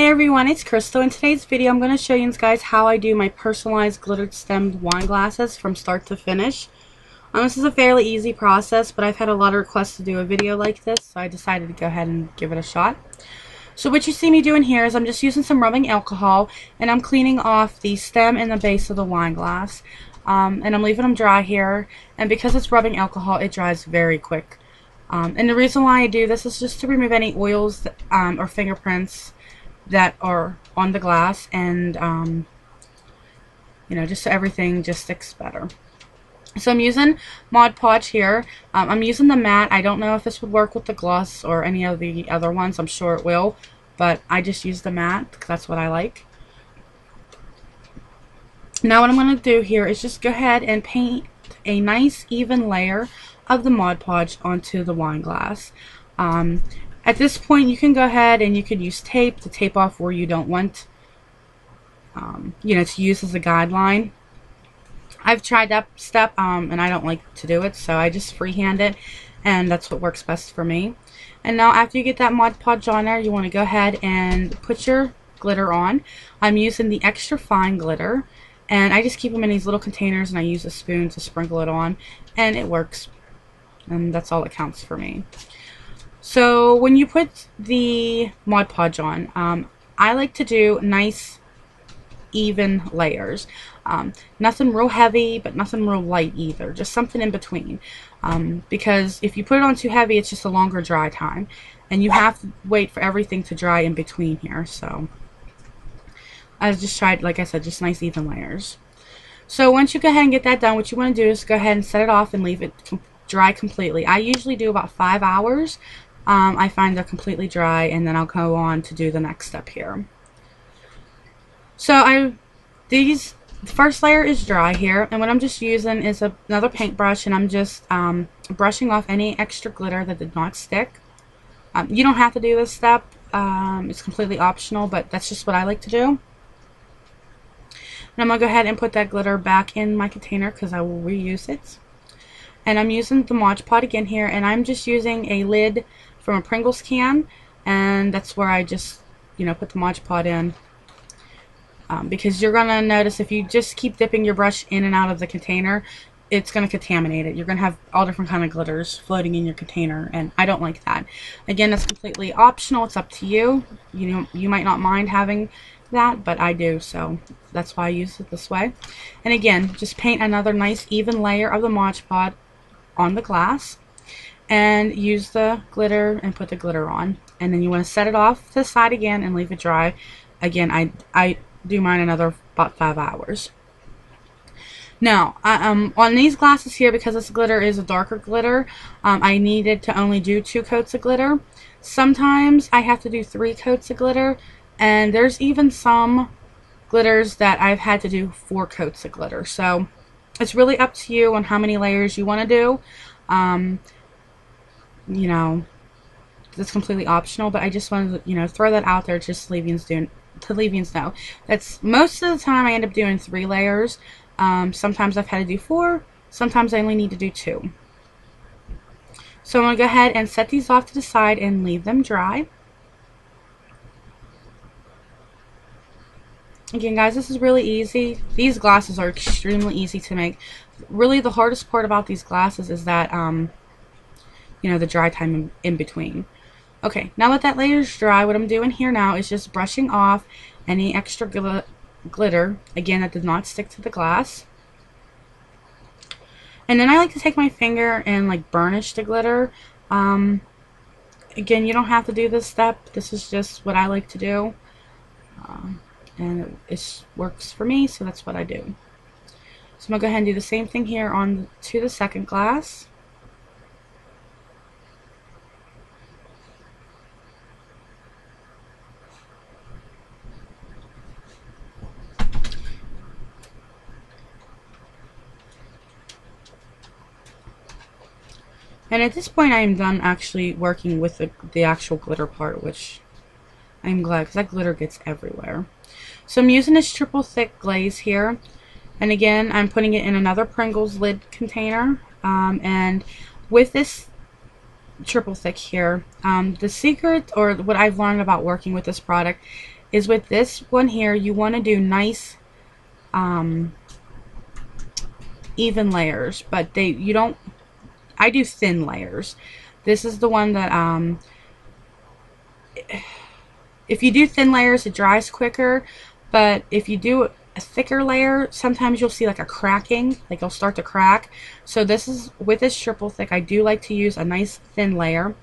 everyone, it's Crystal. In today's video I'm going to show you guys how I do my personalized glittered stemmed wine glasses from start to finish. This is a fairly easy process, but I've had a lot of requests to do a video like this, so I decided to go ahead and give it a shot. So what you see me doing here is I'm just using some rubbing alcohol and I'm cleaning off the stem and the base of the wine glass. And I'm leaving them dry here, and because it's rubbing alcohol it dries very quick. And the reason why I do this is just to remove any oils or fingerprints that are on the glass, and you know, just so everything just sticks better. So I'm using Mod Podge here. I'm using the matte. I don't know if this would work with the gloss or any of the other ones. I'm sure it will, but I just use the matte because that's what I like. Now what I'm going to do here is just go ahead and paint a nice even layer of the Mod Podge onto the wine glass. At this point you can go ahead and you could use tape to tape off where you don't want you know, to use as a guideline. I've tried that step and I don't like to do it, so I just freehand it, and that's what works best for me. And now after you get that Mod Podge on there, you want to go ahead and put your glitter on. I'm using the extra fine glitter, and I just keep them in these little containers and I use a spoon to sprinkle it on, and it works, and that's all that counts for me. So when you put the Mod Podge on, I like to do nice even layers. Nothing real heavy, but nothing real light either. Just something in between. Because if you put it on too heavy, it's just a longer dry time. And you have to wait for everything to dry in between here. So I just tried, like I said, just nice even layers. So once you go ahead and get that done, what you want to do is go ahead and set it off and leave it dry completely. I usually do about 5 hours. I find they're completely dry, and then I'll go on to do the next step here. So the first layer is dry here, and what I'm just using is another paintbrush, and I'm just brushing off any extra glitter that did not stick. You don't have to do this step. It's completely optional, but that's just what I like to do. And I'm going to go ahead and put that glitter back in my container because I will reuse it. And I'm using the Mod Podge again here, and I'm just using a lid from a Pringles can, and that's where I just, you know, put the Mod Podge in. Because you're going to notice if you just keep dipping your brush in and out of the container, it's going to contaminate it. You're going to have all different kind of glitters floating in your container, and I don't like that. Again, that's completely optional. It's up to you. You know, you might not mind having that, but I do, so that's why I use it this way. And again, just paint another nice even layer of the Mod Podge on the glass, and use the glitter and put the glitter on, and then you want to set it off to the side again and leave it dry. Again, I do mine another about 5 hours. Now on these glasses here, because this glitter is a darker glitter, I needed to only do 2 coats of glitter. Sometimes I have to do 3 coats of glitter, and there's even some glitters that I've had to do 4 coats of glitter. So it's really up to you on how many layers you want to do. You know, that's completely optional, but I just wanted to, you know, throw that out there just to leave you know. That's most of the time I end up doing 3 layers. Sometimes I've had to do 4. Sometimes I only need to do 2. So I'm going to go ahead and set these off to the side and leave them dry. Again, guys, this is really easy. These glasses are extremely easy to make. Really, the hardest part about these glasses is that, you know, the dry time in between. Okay, now that that layer is dry, what I'm doing here now is just brushing off any extra glitter, again, that did not stick to the glass. And then I like to take my finger and like burnish the glitter. Again, you don't have to do this step. This is just what I like to do. And it works for me, so that's what I do. So I'm going to go ahead and do the same thing here on to the second glass. And at this point I am done actually working with the actual glitter part, which I'm glad, because that glitter gets everywhere. So I'm using this triple thick glaze here, and again I'm putting it in another Pringles lid container, and with this triple thick here. The secret, or what I've learned about working with this product, is with this one here, you want to do nice even layers, but I do thin layers. This is the one that if you do thin layers, it dries quicker, but if you do a thicker layer, sometimes you'll see like a cracking, like it'll start to crack. So this is, with this triple thick, I do like to use a nice thin layer,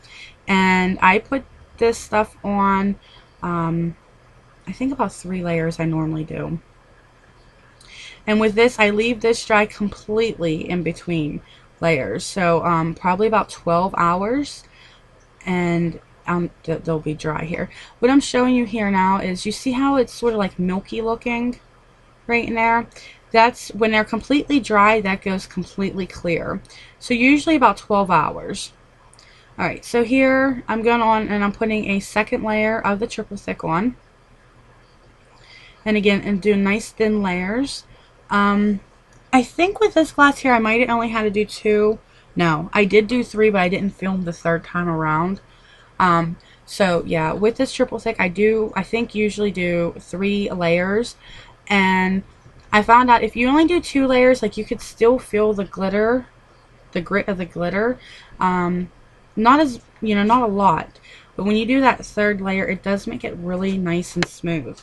and I put this stuff on, I think about 3 layers I normally do. And with this, I leave this dry completely in between layers, so probably about 12 hours, and they'll be dry here. What I'm showing you here now is, you see how it's sort of like milky looking right in there? That's when they're completely dry, that goes completely clear. So usually about 12 hours. Alright, so here I'm going on and I'm putting a second layer of the triple thick on. And again, and do nice thin layers. I think with this glass here, I might have only had to do 2. No, I did do 3, but I didn't film the 3rd time around. So yeah, with this triple thick, I think usually do 3 layers. And I found out if you only do 2 layers, like, you could still feel the glitter, the grit of the glitter. Not as, not a lot. But when you do that 3rd layer, it does make it really nice and smooth.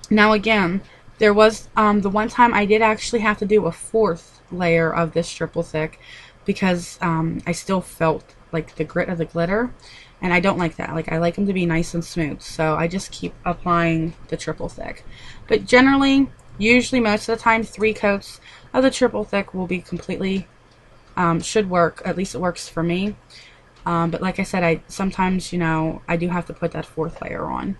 Now again, there was the one time I did actually have to do a 4th layer of this triple thick, because I still felt like the grit of the glitter, and I don't like that. Like, I like them to be nice and smooth, so I just keep applying the triple thick. But generally, usually most of the time, 3 coats of the triple thick will be completely, should work. At least it works for me. But like I said, sometimes, I do have to put that 4th layer on.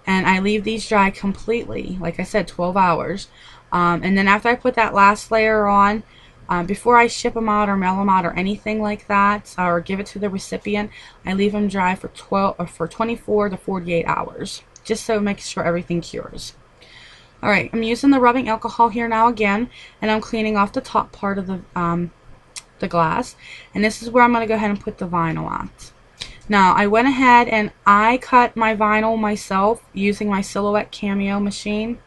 And I leave these dry completely, like I said, 12 hours. And then after I put that last layer on, before I ship them out or mail them out or anything like that, or give it to the recipient, I leave them dry for 24 to 48 hours, just so it makes sure everything cures. Alright, I'm using the rubbing alcohol here now again, and I'm cleaning off the top part of the glass. And this is where I'm going to go ahead and put the vinyl at. Now, I went ahead and I cut my vinyl myself using my Silhouette Cameo machine.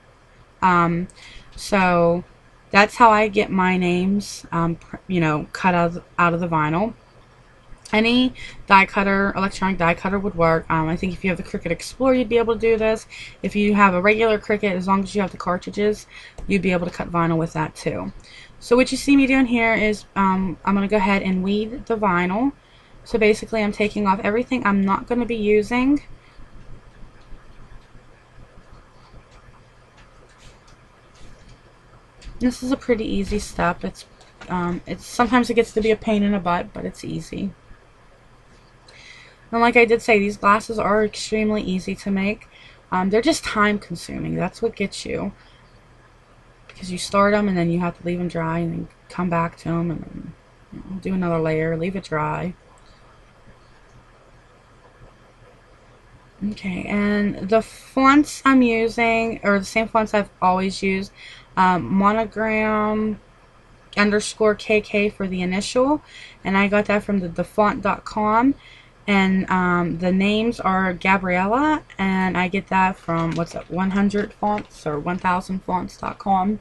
So that's how I get my names, cut out of the vinyl. Any die cutter, electronic die cutter would work. I think if you have the Cricut Explorer, you'd be able to do this. If you have a regular Cricut, as long as you have the cartridges, you'd be able to cut vinyl with that too. So what you see me doing here is I'm going to go ahead and weed the vinyl. So basically, I'm taking off everything I'm not going to be using. This is a pretty easy step. It's sometimes it gets to be a pain in the butt, but it's easy. And like I did say, these glasses are extremely easy to make. They're just time consuming. That's what gets you. Because you start them and then you have to leave them dry and then come back to them and then do another layer, leave it dry. Okay, and the fonts I'm using are the same fonts I've always used. Monogram _ KK for the initial, and I got that from the thefont.com. And the names are Gabriella, and I get that from, 100 fonts or 1000fonts.com.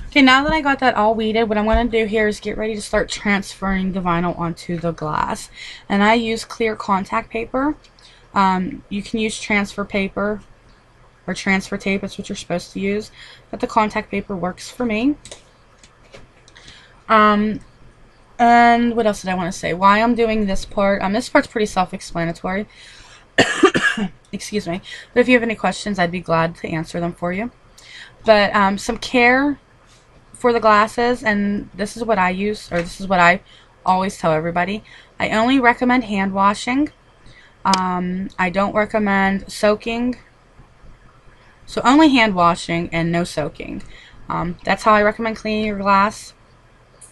Okay, now that I got that all weeded, what I'm going to do here is get ready to start transferring the vinyl onto the glass. And I use clear contact paper. You can use transfer paper or transfer tape, that's what you're supposed to use. But the contact paper works for me. And what else did I want to say? Why I'm doing this part. This part's pretty self-explanatory. Excuse me. But if you have any questions, I'd be glad to answer them for you. But some care for the glasses, and this is what I use, or this is what I always tell everybody. I only recommend hand washing. I don't recommend soaking. So only hand washing and no soaking. That's how I recommend cleaning your glass.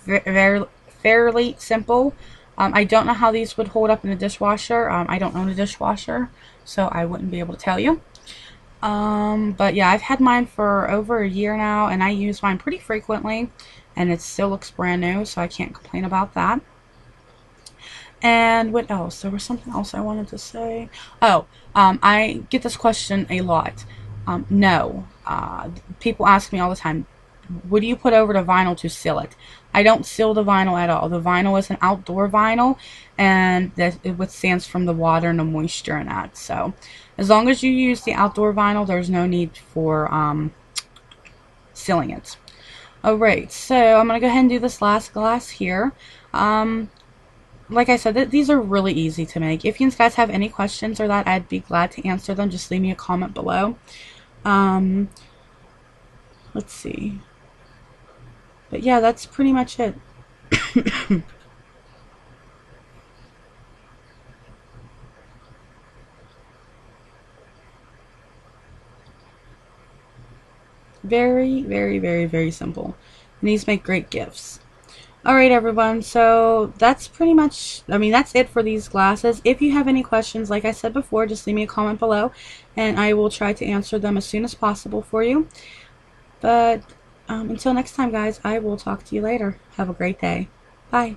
Fairly simple. I don't know how these would hold up in a dishwasher. I don't own a dishwasher, so I wouldn't be able to tell you. But yeah, I've had mine for over a year now, and I use mine pretty frequently, and it still looks brand new, so I can't complain about that. And what else? There was something else I wanted to say. Oh, I get this question a lot. No. People ask me all the time, what do you put over the vinyl to seal it? I don't seal the vinyl at all. The vinyl is an outdoor vinyl, and it withstands from the water and the moisture and that. So as long as you use the outdoor vinyl, there's no need for sealing it. Alright, so I'm going to go ahead and do this last glass here. Like I said, these are really easy to make. If you guys have any questions or that, I'd be glad to answer them. Just leave me a comment below. Let's see. But yeah, that's pretty much it. Very, very, very, very simple. And these make great gifts. Alright everyone, so that's pretty much, that's it for these glasses. If you have any questions, like I said before, just leave me a comment below, and I will try to answer them as soon as possible for you. But until next time guys, I will talk to you later. Have a great day. Bye.